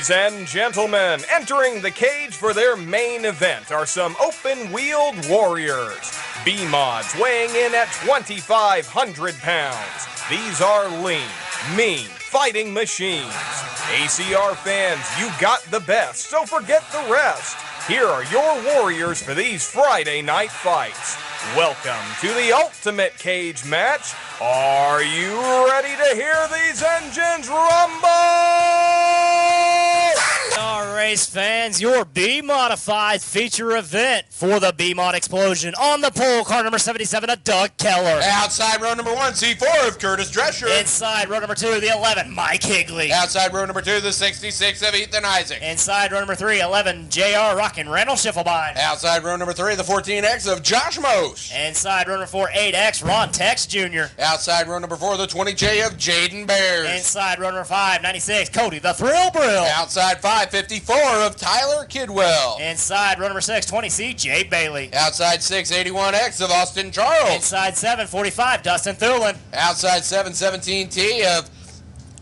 Ladies and gentlemen, entering the cage for their main event are some open-wheeled warriors. B-Mods weighing in at 2,500 pounds. These are lean, mean, fighting machines. ACR fans, you got the best, so forget the rest. Here are your warriors for these Friday night fights. Welcome to the ultimate cage match. Are you ready to hear these engines rumble? Our race fans, your B-Modified feature event for the B-Mod Explosion. On the pole, car number 77 of Doug Keller. Outside row number 1, C4 of Curtis Drescher. Inside row number 2, the 11, Mike Higley. Outside row number 2, the 66 of Ethan Isaac. Inside row number 3, 11, JR Rockin' Randall Schiffelbein. Outside row number 3, the 14X of Josh Mose. Inside row number 4, 8X, Ron Tex Jr. Outside row number 4, the 20J of Jaden Bears. Inside row number 5, 96, Cody the Thrill Brill. Outside 5, 54 of Tyler Kidwell. Inside row number 6, 20C, Jay Bailey. Outside 6, 81X of Austin Charles. Inside 7, 45, Dustin Thulin. Outside 7, 17T of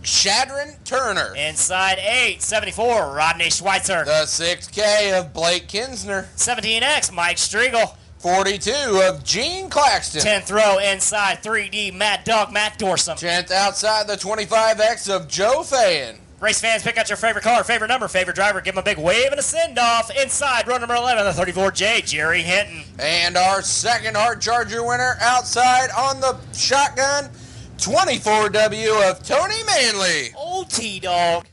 Shadron Turner. Inside 8, 74, Rodney Schweitzer. The 6K of Blake Kinsner. 17X, Mike Striegel. 42 of Gene Claxton. 10th row inside 3D Mad Dog Matt Dorsum. 10th outside the 25X of Joe Fan. Race fans, pick out your favorite car, favorite number, favorite driver, give him a big wave and a send-off. Inside row number 11, the 34J, Jerry Hinton. And our second Hard Charger winner outside on the shotgun, 24W of Tony Manley. Old T-Dog.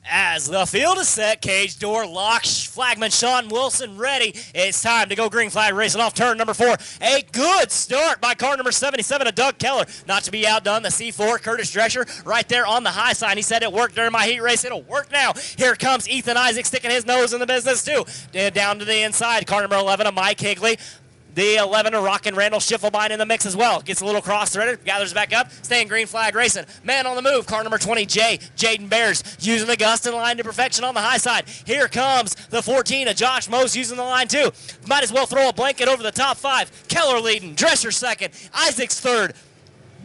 As the field is set, cage door locked, flagman Sean Wilson ready. It's time to go green flag racing off turn number 4. A good start by car number 77 of Doug Keller. Not to be outdone, the C4, Curtis Drescher, right there on the high side. He said it worked during my heat race. It'll work now. Here comes Ethan Isaac sticking his nose in the business too. Down to the inside, car number 11 of Mike Higley. The 11 of Rockin' Randall Schiffelbein in the mix as well. Gets a little cross-threaded, gathers back up, staying green flag racing. Man on the move, car number 20, Jaden Bears, using the gust and line to perfection on the high side. Here comes the 14 of Josh Mose using the line too. Might as well throw a blanket over the top 5. Keller leading, Drescher second, Isaac's third.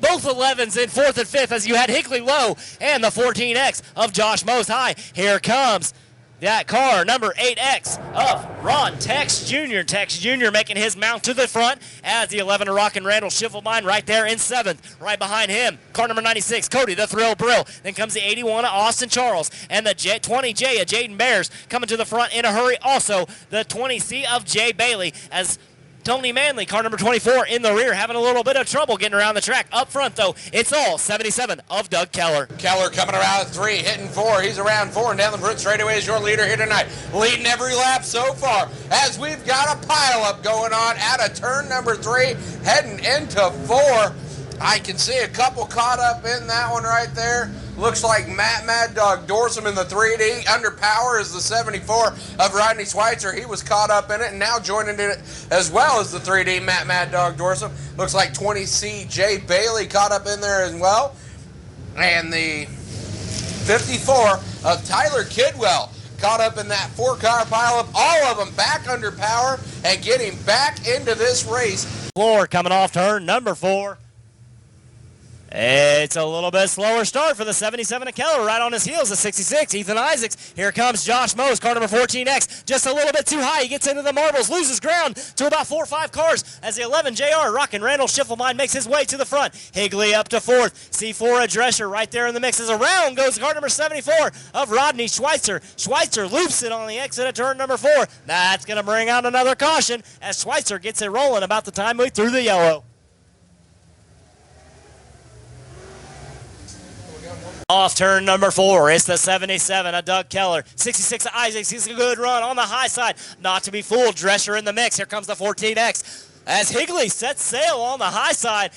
Both 11s in 4th and 5th as you had Higley low and the 14X of Josh Mose high. Here comes that car, number 8X of Ron Tex Jr. Tex Jr. making his mount to the front as the 11 of Rockin' Randall Schiffelbein right there in 7th. Right behind him, car number 96, Cody the Thrill Brill. Then comes the 81 of Austin Charles and the 20J of Jaden Bears coming to the front in a hurry. Also, the 20C of Jay Bailey as Tony Manley, car number 24, in the rear, having a little bit of trouble getting around the track. Up front, though, it's all 77 of Doug Keller. Keller coming around 3, hitting 4. He's around 4, and down the front straightaway is your leader here tonight. Leading every lap so far, as we've got a pileup going on out of turn number 3, heading into 4. I can see a couple caught up in that one right there. Looks like Mad Dog Dorsum in the 3D. Under power is the 74 of Rodney Schweitzer. He was caught up in it and now joining it as well as the 3D Mad Dog Dorsum. Looks like 20C Jay Bailey caught up in there as well. And the 54 of Tyler Kidwell caught up in that 4-car pileup. All of them back under power and getting back into this race. Floor coming off turn number 4. It's a little bit slower start for the 77 of Keller. Right on his heels, the 66, Ethan Isaacs. Here comes Josh Mose, car number 14X. Just a little bit too high. He gets into the marbles, loses ground to about 4 or 5 cars as the 11 JR Rockin' Randall Schiffelbein makes his way to the front. Higley up to 4th. C4 of Drescher right there in the mix. As around goes car number 74 of Rodney Schweitzer. Schweitzer loops it on the exit of turn number 4. That's going to bring out another caution as Schweitzer gets it rolling about the time we threw the yellow. Off turn number 4, it's the 77 of Doug Keller. 66 of Isaacs, he's a good run on the high side. Not to be fooled, Drescher in the mix. Here comes the 14X. As Higley sets sail on the high side,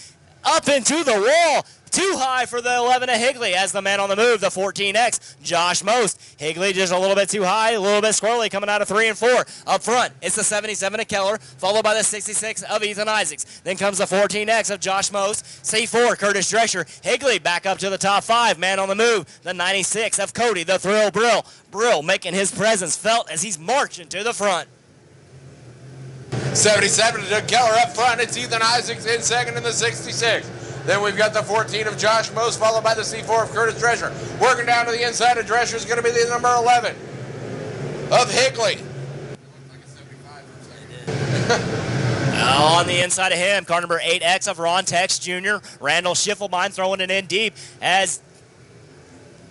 up into the wall. Too high for the 11 of Higley as the man on the move, the 14X, Josh Most. Higley just a little bit too high, a little bit squirrely coming out of 3 and 4. Up front, it's the 77 of Keller, followed by the 66 of Ethan Isaacs. Then comes the 14X of Josh Most, C4, Curtis Drescher. Higley back up to the top 5, man on the move, the 96 of Cody, the Thrill Brill. Brill making his presence felt as he's marching to the front. 77 to Doug Keller up front. It's Ethan Isaacs in second in the 66. Then we've got the 14 of Josh Mose, followed by the C4 of Curtis Drescher. Working down to the inside of Drescher is going to be the number 11 of Higley. On the inside of him, car number 8X of Ron Tex Jr. Randall Schiffelbein throwing it in deep as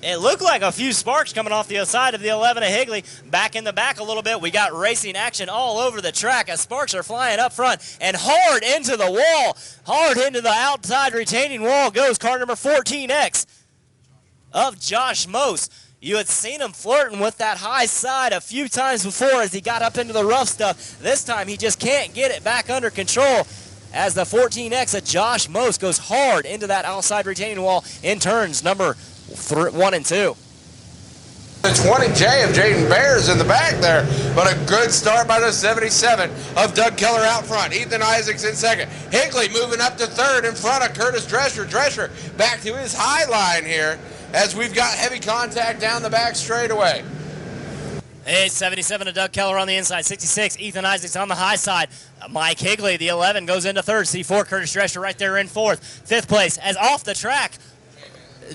it looked like a few sparks coming off the side of the 11 of Higley. Back in the back a little bit, we got racing action all over the track as sparks are flying up front and hard into the wall. Hard into the outside retaining wall goes car number 14X of Josh Mose. You had seen him flirting with that high side a few times before as he got up into the rough stuff. This time he just can't get it back under control as the 14X of Josh Mose goes hard into that outside retaining wall in turns number 1 and 2. The 20J of Jaden Bears in the back there, but a good start by the 77 of Doug Keller out front. Ethan Isaacs in second. Higley moving up to third in front of Curtis Drescher. Drescher back to his high line here as we've got heavy contact down the back straightaway. It's 77 of Doug Keller on the inside. 66, Ethan Isaacs on the high side. Mike Higley, the 11, goes into third. C4, Curtis Drescher right there in fourth. Fifth place, as off the track,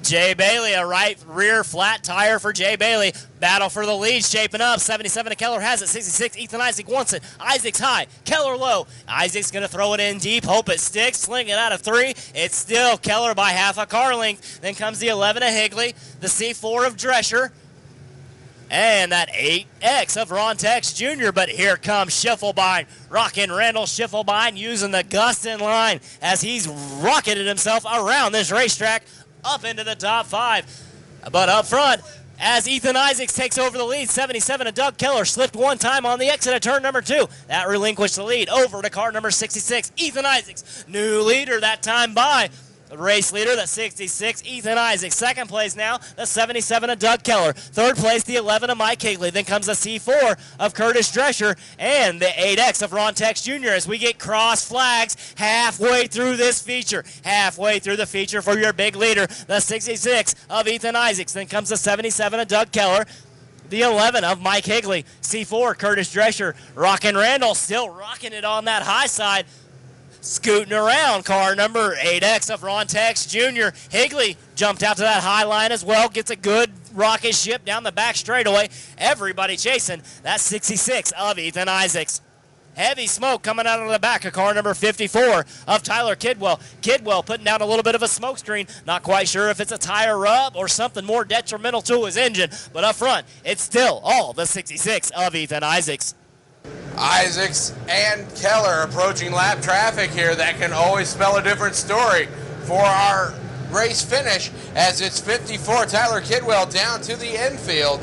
Jay Bailey, a right rear flat tire for Jay Bailey. Battle for the lead shaping up. 77 of Keller has it. 66, Ethan Isaac wants it. Isaacs high, Keller low. Isaac's going to throw it in deep. Hope it sticks. Sling it out of 3. It's still Keller by half a car length. Then comes the 11 of Higley, the C4 of Drescher, and that 8X of Ron Tex Jr. But here comes Schiffelbein. Rockin' Randall Schiffelbein using the Gustin line as he's rocketed himself around this racetrack up into the top 5. But up front, as Ethan Isaacs takes over the lead, 77 of Doug Keller slipped one time on the exit of turn number 2. That relinquished the lead over to car number 66, Ethan Isaacs. New leader that time by the race leader, the 66, Ethan Isaacs. Second place now, the 77 of Doug Keller. Third place, the 11 of Mike Higley. Then comes the C4 of Curtis Drescher and the 8X of Ron Tex Jr. as we get cross flags halfway through this feature. Halfway through the feature for your big leader, the 66 of Ethan Isaacs. Then comes the 77 of Doug Keller. The 11 of Mike Higley. C4, Curtis Drescher. Rockin' Randall still rocking it on that high side. Scooting around, car number 8X of Ron Tex Jr. Higley jumped out to that high line as well, gets a good rocket ship down the back straightaway. Everybody chasing that 66 of Ethan Isaacs. Heavy smoke coming out of the back of car number 54 of Tyler Kidwell. Kidwell putting down a little bit of a smoke screen. Not quite sure if it's a tire rub or something more detrimental to his engine, but up front, it's still all the 66 of Ethan Isaacs. Isaacs and Keller approaching lap traffic here. That can always spell a different story for our race finish as it's 54. Tyler Kidwell down to the infield.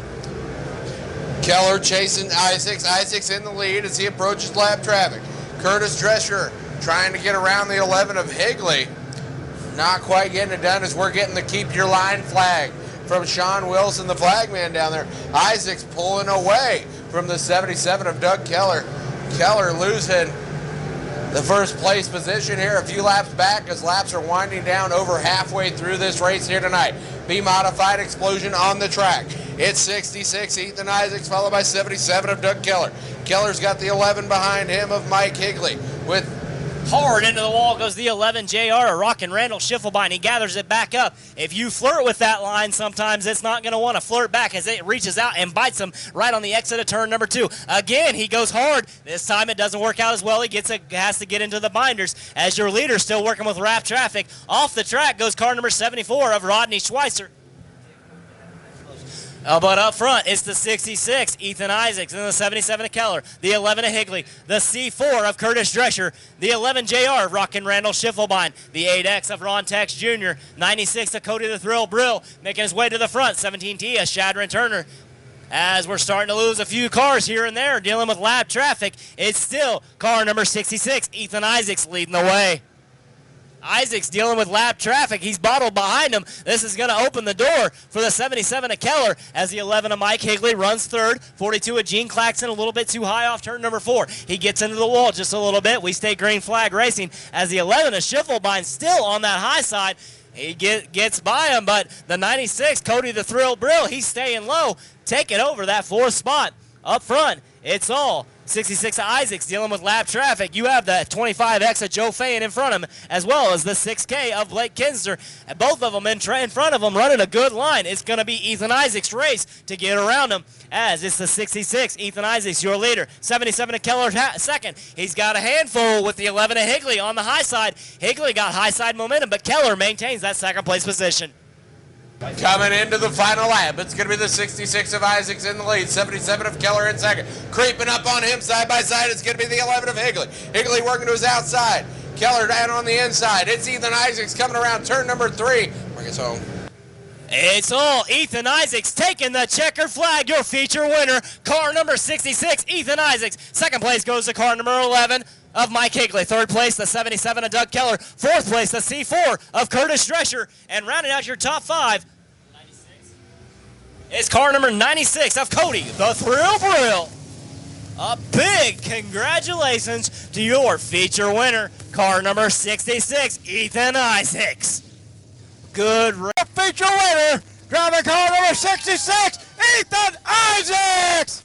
Keller chasing Isaacs. Isaacs in the lead as he approaches lap traffic. Curtis Drescher trying to get around the 11 of Higley. Not quite getting it done as we're getting the keep your line flag from Sean Wilson, the flagman down there. Isaacs pulling away from the 77 of Doug Keller. Keller losing the first place position here a few laps back as laps are winding down over halfway through this race here tonight. B-modified explosion on the track. It's 66, Ethan Isaacs, followed by 77 of Doug Keller. Keller's got the 11 behind him of Mike Higley with hard into the wall goes the 11 JR, Rockin' Randall Schiffelbein. He gathers it back up. If you flirt with that line, sometimes it's not going to want to flirt back as it reaches out and bites him right on the exit of turn number 2. Again, he goes hard. This time it doesn't work out as well. He has to get into the binders as your leader still working with wrap traffic. Off the track goes car number 74 of Rodney Schweitzer. But up front, it's the 66, Ethan Isaacs, and the 77 of Keller, the 11 of Higley, the C4 of Curtis Drescher, the 11 JR of Rockin' Randall Schiffelbein, the 8X of Ron Tex Jr., 96 of Cody the Thrill Brill, making his way to the front, 17T of Shadron Turner. As we're starting to lose a few cars here and there, dealing with lap traffic, it's still car number 66, Ethan Isaacs, leading the way. Isaacs dealing with lap traffic. He's bottled behind him. This is going to open the door for the 77 of Keller as the 11 of Mike Higley runs third. 42 of Gene Claxton, a little bit too high off turn number 4. He gets into the wall just a little bit. We stay green flag racing as the 11 of Schiffelbein still on that high side. He gets by him, but the 96, Cody the Thrill Brill, he's staying low, taking over that 4th spot. Up front, it's all 66 Isaacs dealing with lap traffic. You have the 25X of Joe Fayen in front of him, as well as the 6K of Blake Kinster. And both of them in front of him running a good line. It's going to be Ethan Isaacs' race to get around him, as it's the 66. Ethan Isaacs, your leader. 77 of Keller second. He's got a handful with the 11 of Higley on the high side. Higley got high side momentum, but Keller maintains that second place position. Coming into the final lap, it's going to be the 66 of Isaacs in the lead, 77 of Keller in second. Creeping up on him side by side, it's going to be the 11 of Higley. Higley working to his outside. Keller down on the inside. It's Ethan Isaacs coming around turn number 3. Bring us home. It's all Ethan Isaacs taking the checkered flag, your feature winner. Car number 66, Ethan Isaacs. Second place goes to car number 11 of Mike Higley. Third place, the 77 of Doug Keller. Fourth place, the C4 of Curtis Drescher. And rounding out your top 5, it's car number 96 of Cody, the Thrill Brill. A big congratulations to your feature winner, car number 66, Ethan Isaacs. Good feature winner, driving car number 66, Ethan Isaacs.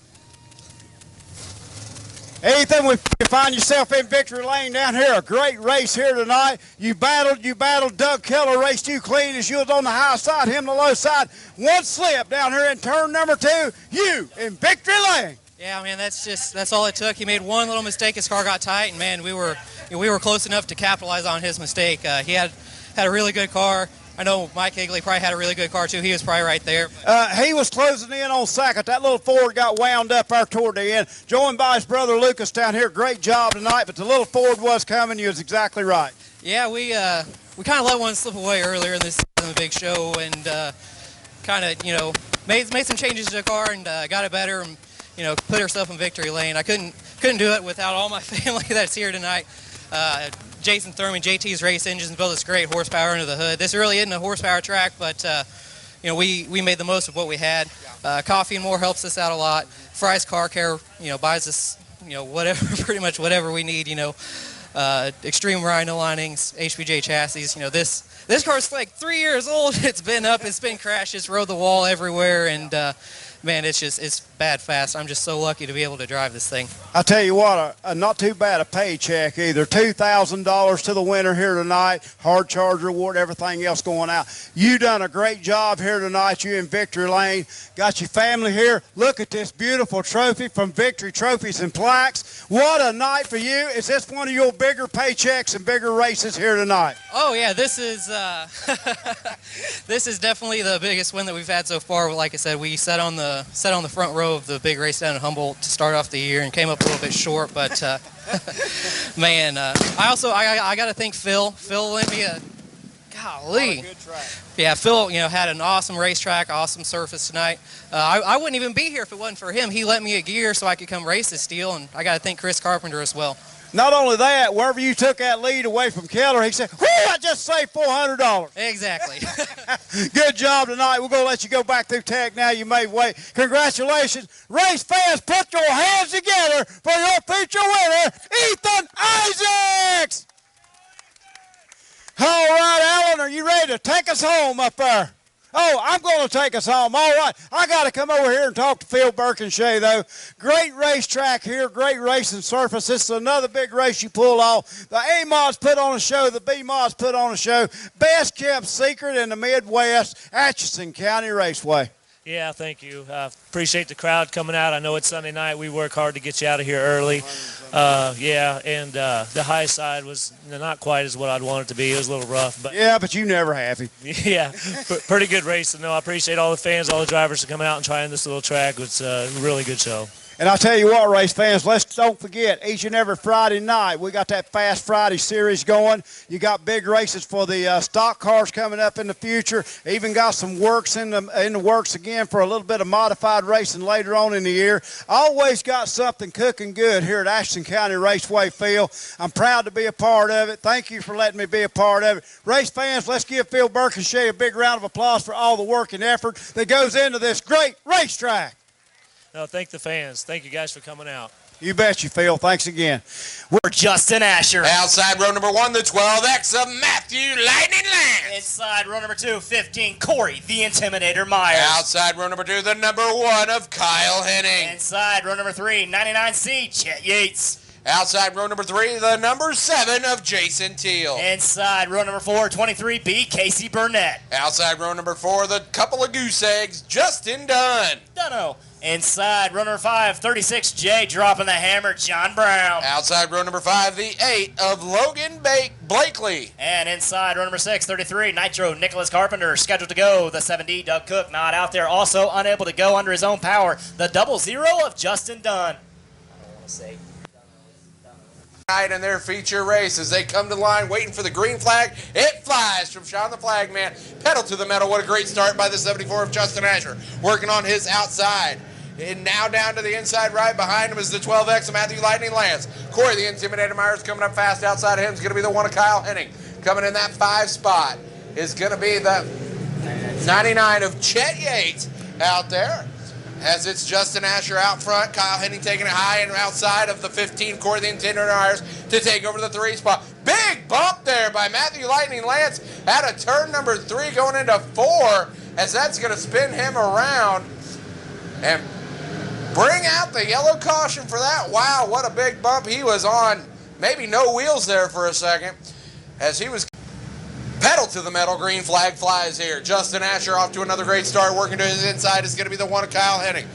Ethan, when you find yourself in victory lane down here, a great race here tonight. You battled. Doug Keller raced you clean as you was on the high side, him the low side. One slip down here in turn number 2, you in victory lane. Yeah, man, that's all it took. He made one little mistake, his car got tight, and man, we were close enough to capitalize on his mistake. He had a really good car. I know Mike Higley probably had a really good car too. He was probably right there. He was closing in on second. That little Ford got wound up there toward the end. Joined by his brother Lucas down here. Great job tonight, but the little Ford was coming. You was exactly right. Yeah, we kind of let one slip away earlier in this season, the big show, and kind of made some changes to the car and got it better and put ourselves in victory lane. I couldn't do it without all my family that's here tonight. Jason Thurman, JT's Race Engines built this great horsepower under the hood. This really isn't a horsepower track, but we made the most of what we had. Coffee and More helps us out a lot. Fry's Car Care, buys us, whatever, pretty much whatever we need. Extreme Rhino linings, HPJ chassis. This car's like 3 years old. It's been up, it's been crashed, it's rode the wall everywhere, and man, it's bad fast. I'm just so lucky to be able to drive this thing. I tell you what, not too bad a paycheck either. $2,000 to the winner here tonight, hard charge reward, everything else going out. You done a great job here tonight. You in victory lane. Got your family here. Look at this beautiful trophy from Victory Trophies and Plaques. What a night for you. Is this one of your bigger paychecks and bigger races here tonight? Oh yeah, this is this is definitely the biggest win that we've had so far. Like I said, we sat on the front row of the big race down in Humboldt to start off the year and came up a little bit short, but man, I got to thank Phil. Phil lent me a golly. Good track. Yeah, Phil, had an awesome racetrack, awesome surface tonight. I wouldn't even be here if it wasn't for him. He lent me a gear so I could come race this deal, and I got to thank Chris Carpenter as well. Not only that, wherever you took that lead away from Keller, he said, "Whoo, I just saved $400. Exactly. Good job tonight. We're going to let you go back through tag now. You made way. Congratulations. Race fans, put your hands together for your feature winner, Ethan Isaacs. All right, Alan, are you ready to take us home up there? Oh, I'm going to take us home. All right. I got to come over here and talk to Phil Birkinshaw, though. Great racetrack here, great racing surface. This is another big race you pull off. The A-Mods put on a show, the B-Mods put on a show. Best kept secret in the Midwest, Atchison County Raceway. Yeah, thank you. Appreciate the crowd coming out. I know it's Sunday night. We work hard to get you out of here early. The high side was not quite as what I'd want it to be. It was a little rough. But you never happy. Yeah, pretty good race. No, I appreciate all the fans, all the drivers for coming out and trying this little track. It's a really good show. And I'll tell you what, race fans, don't forget, each and every Friday night, we got that Fast Friday series going. You got big races for the stock cars coming up in the future. Even got some works in the works again for a little bit of modified racing later on in the year. Always got something cooking good here at Atchison County Raceway, Phil. I'm proud to be a part of it. Thank you for letting me be a part of it. Race fans, let's give Phil Birkinshaw a big round of applause for all the work and effort that goes into this great racetrack. No, thank the fans. Thank you guys for coming out. You bet you, Phil. Thanks again. We're Justin Asher. Outside row number 1, the 12X of Matthew Lightning Lance. Inside row number 2, 15, Corey the Intimidator Myers. Outside row number 2, the number 1 of Kyle Henning. Inside row number 3, 99C, Chet Yates. Outside row number 3, the number 7 of Jason Teal. Inside row number 4, 23B, Casey Burnett. Outside row number 4, the couple of goose eggs, Justin Dunn. Dunno. Inside row number 5, 36J, dropping the hammer, John Brown. Outside row number 5, the 8 of Logan Blakely. And inside row number 6, 33, Nitro, Nicholas Carpenter, scheduled to go. The 7D, Doug Cook, not out there. Also unable to go under his own power. The 00 of Justin Dunn. I don't want to say. In their feature race as they come to the line waiting for the green flag. It flies from Sean the Flagman. Pedal to the metal. What a great start by the 74 of Justin Asher. Working on his outside. And now down to the inside right behind him is the 12X of Matthew Lightning Lance. Corey the Intimidator Myers coming up fast outside of him is going to be the 1 of Kyle Henning. Coming in that 5 spot is going to be the 99 of Chet Yates out there. As it's Justin Asher out front, Kyle Henning taking it high and outside of the 15, Corey the Intimidator Myers to take over the 3 spot. Big bump there by Matthew Lightning Lance at a turn number 3 going into 4, as that's going to spin him around and bring out the yellow caution for that. Wow, what a big bump he was on. Maybe no wheels there for a second as he was pedal to the metal. Green flag flies here. Justin Asher off to another great start. Working to his inside is going to be the 1 of Kyle Henning.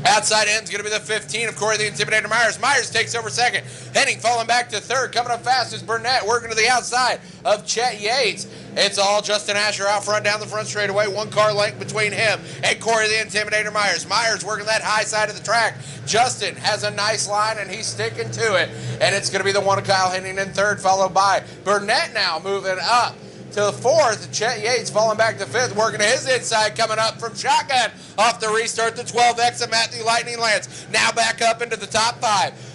Outside him is going to be the 15 of Corey the Intimidator Myers. Myers takes over second. Henning falling back to 3rd. Coming up fast is Burnett. Working to the outside of Chet Yates. It's all Justin Asher out front down the front straightaway. 1 car length between him and Corey the Intimidator Myers. Myers working that high side of the track. Justin has a nice line and he's sticking to it. And it's going to be the 1 of Kyle Henning in 3rd, followed by Burnett now moving up to the 4th. Chet Yates falling back to 5th, working to his inside, coming up from shotgun off the restart. The 12X of Matthew Lightning Lance now back up into the top 5.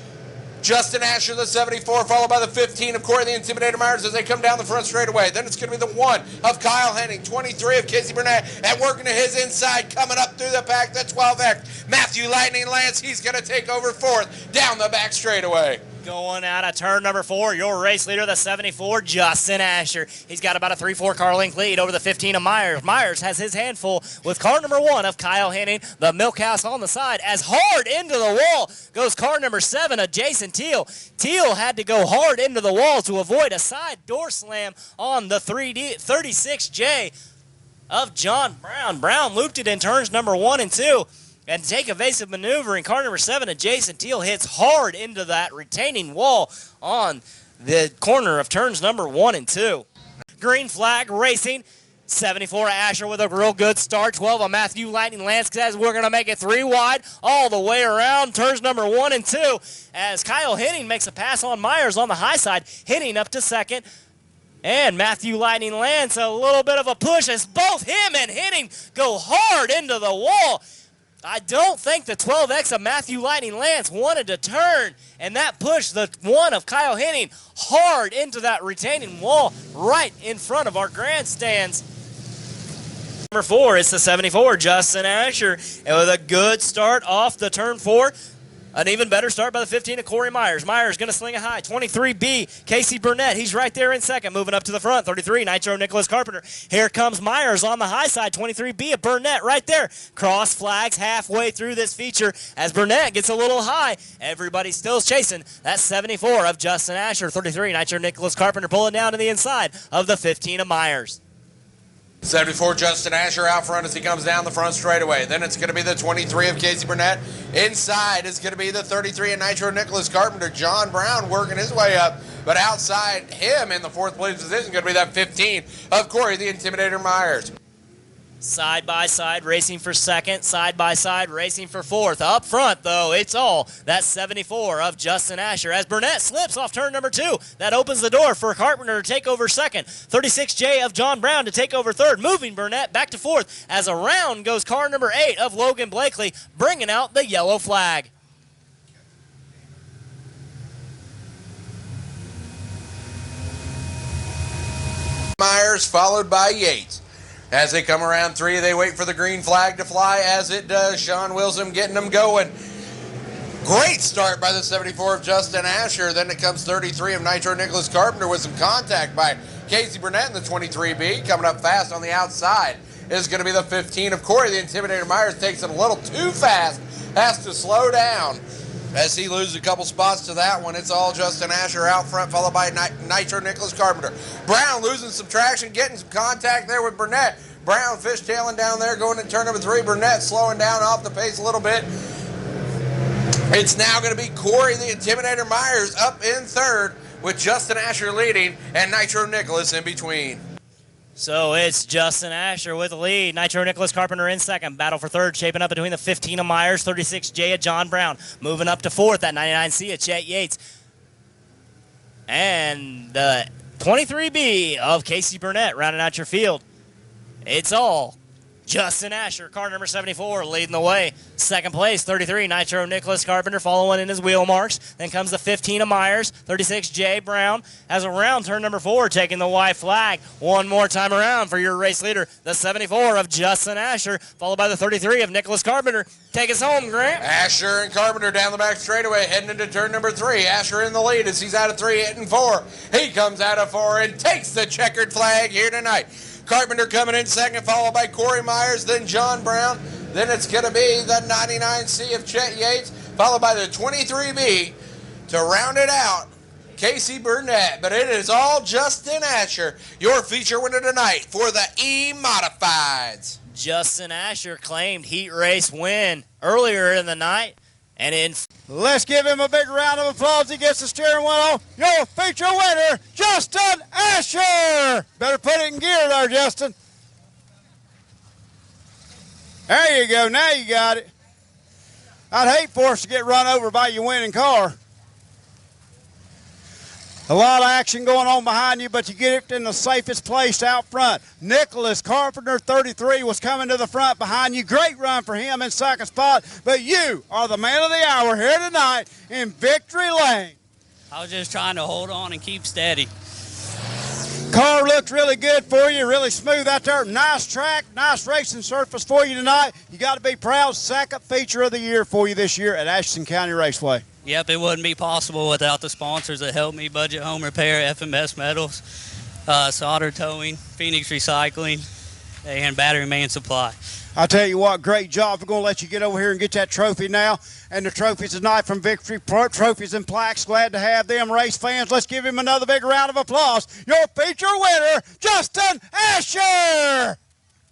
Justin Asher, the 74, followed by the 15 of Corey the Intimidator Myers as they come down the front straightaway. Then it's going to be the 1 of Kyle Henning, 23 of Casey Burnett, and working to his inside, coming up through the pack, the 12X. Matthew Lightning Lance, he's going to take over 4th down the back straightaway. Going out of turn number 4, your race leader, the 74, Justin Asher. He's got about a 3-4 car length lead over the 15 of Myers. Myers has his handful with car number 1 of Kyle Henning. The milk house on the side. As hard into the wall goes car number 7 of Jason Teal. Teal had to go hard into the wall to avoid a side door slam on the 36J of John Brown. Brown looped it in turns number 1 and 2. And to take evasive maneuvering, car number 7 of Jason Teal hits hard into that retaining wall on the corner of turns number 1 and 2. Green flag racing. 74 Asher with a real good start. 12 of Matthew Lightning Lance says we're going to make it 3 wide all the way around turns number 1 and 2. As Kyle Henning makes a pass on Myers on the high side, Henning up to 2nd. And Matthew Lightning Lance, a little bit of a push as both him and Henning go hard into the wall. I don't think the 12X of Matthew Lightning Lance wanted to turn, and that pushed the 1 of Kyle Henning hard into that retaining wall right in front of our grandstands. Number 4 is the 74, Justin Asher, and with a good start off the turn 4. An even better start by the 15 of Corey Myers. Myers going to sling a high. 23B, Casey Burnett. He's right there in 2nd, moving up to the front. 33, Nitro Nicholas Carpenter. Here comes Myers on the high side. 23B of Burnett right there. Cross flags halfway through this feature as Burnett gets a little high. Everybody still chasing that 74 of Justin Asher. 33, Nitro Nicholas Carpenter pulling down to the inside of the 15 of Myers. 74 Justin Asher out front as he comes down the front straightaway. Then it's going to be the 23 of Casey Burnett. Inside is going to be the 33 of Nitro Nicholas Carpenter. John Brown working his way up. But outside him in the 4th place position is going to be that 15 of Corey the Intimidator Myers. Side by side racing for 2nd, side by side racing for 4th. Up front, though, it's all that 74 of Justin Asher. As Burnett slips off turn number 2, that opens the door for Carpenter to take over 2nd. 36J of John Brown to take over 3rd, moving Burnett back to 4th. As around goes car number 8 of Logan Blakely, bringing out the yellow flag. Myers followed by Yates. As they come around 3, they wait for the green flag to fly as it does. Sean Wilson getting them going. Great start by the 74 of Justin Asher. Then it comes 33 of Nitro Nicholas Carpenter with some contact by Casey Burnett in the 23B. Coming up fast on the outside is going to be the 15 of Corey. The Intimidator Myers takes it a little too fast. Has to slow down as he loses a couple spots to that one. It's all Justin Asher out front, followed by Nitro Nicholas Carpenter. Brown losing some traction, getting some contact there with Burnett. Brown fishtailing down there, going to turn number 3. Burnett slowing down off the pace a little bit. It's now going to be Corey, the Intimidator Myers, up in third with Justin Asher leading and Nitro Nicholas in between. So it's Justin Asher with the lead. Nitro Nicholas Carpenter in second. Battle for third shaping up between the 15 of Myers, 36J of John Brown. Moving up to fourth, that 99C of Chet Yates. And the 23B of Casey Burnett rounding out your field. It's all Justin Asher, car number 74, leading the way. Second place, 33, Nitro Nicholas Carpenter following in his wheel marks. Then comes the 15 of Myers, 36, Jay Brown. As around turn number 4, taking the white flag. One more time around for your race leader, the 74 of Justin Asher, followed by the 33 of Nicholas Carpenter. Take us home, Grant. Asher and Carpenter down the back straightaway, heading into turn number 3. Asher in the lead as he's out of 3, hitting 4. He comes out of 4 and takes the checkered flag here tonight. Carpenter coming in second, followed by Corey Myers, then John Brown. Then it's going to be the 99C of Chet Yates, followed by the 23B to round it out, Casey Burnett. But it is all Justin Asher, your feature winner tonight for the E-Modifieds. Justin Asher claimed heat race win earlier in the night. And in Let's give him a big round of applause. He gets the steering wheel on. Your feature winner, Justin Asher. Better put it in gear there, Justin. There you go. Now you got it. I'd hate for us to get run over by your winning car. A lot of action going on behind you, but you get it in the safest place out front. Nicholas Carpenter, 33, was coming to the front behind you. Great run for him in second spot, but you are the man of the hour here tonight in Victory Lane. I was just trying to hold on and keep steady. Car looked really good for you, really smooth out there. Nice track, nice racing surface for you tonight. You got to be proud. Second feature of the year for you this year at Atchison County Raceway. Yep, it wouldn't be possible without the sponsors that helped me: Budget Home Repair, FMS Metals, Solder Towing, Phoenix Recycling, and Battery Man Supply. I'll tell you what, great job. We're going to let you get over here and get that trophy now. And the trophies tonight from Victory Trophies and Plaques. Glad to have them, race fans. Let's give him another big round of applause. Your feature winner, Justin Asher.